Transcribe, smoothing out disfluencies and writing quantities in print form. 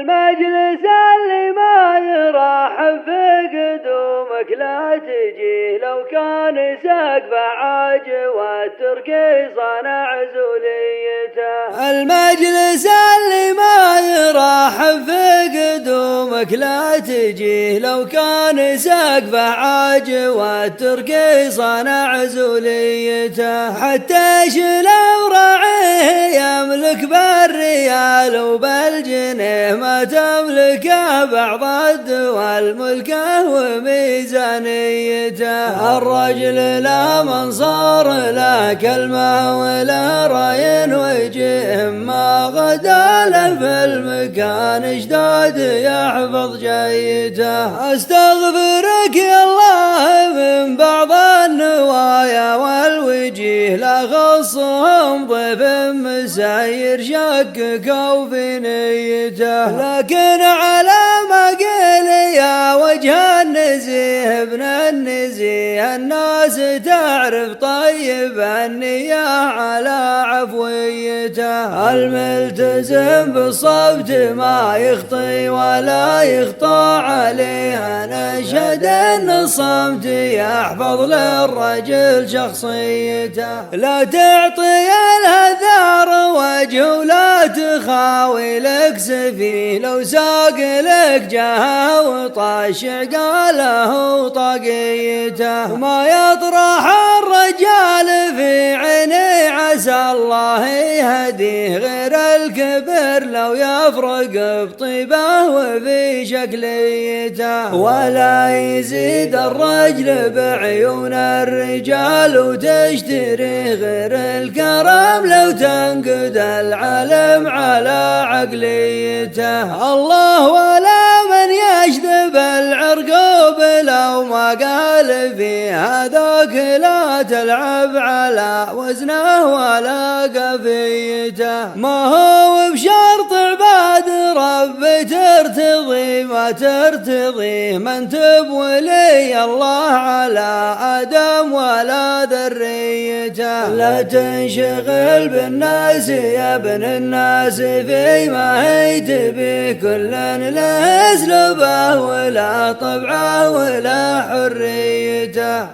المجلس اللي ما يراحب في قدومك لا تجيه، لو كان سقف عاج والتركي صنع زوليته. المجلس اللي ما يراحب في قدومك لا تجيه، لو كان سقف عاج والتركي صنع زوليته. حتى شلو راعيه يملك بالريال وبالجنيه، ما تملكه بعض الدول ملكه وميزانيته. الرجل لا منصار لا كلمة ولا رأي وجيه، ما غدا له في المكان اشداد يحفظ جيته. استغفرك يا الله من بعض النوايا والوجيه، لا خصهم ضيف مسير شككوا في نيته. لكن على ما قيل يا وجه النزيه ابن النزيه، الناس تعرف طيب النية على عفويته. الملتزم بالصبت ما يخطي ولا يخطى عليه، نشهد ان الصمت يحفظ للرجل شخصيته. لا تعطي الهذار وجه ولا تخاوي لك سفيه، لو ساق لك جاه وطاش قاله طاقيته. ما يطرح الرجال في عيني عسى الله يهديه، غير الكبر لو يفرق بطيبه وفي شكليته. ولا يزيد الرجل بعيون الرجال وتشتري، غير الكرم لو تنقد العالم على عقليته. الله ولا من يجذب العرقوب لو ما قال في هذاك، لا تلعب على وزنه ولا قفيته. ما هو بشرط عباد رب ترتضي، ما ترتضي من تبولي الله على آدم ولا ذريته. لا تنشغل بالناس يا ابن الناس فيما هي تبي، كل له اسلوبه ولا طبعه ولا حريته.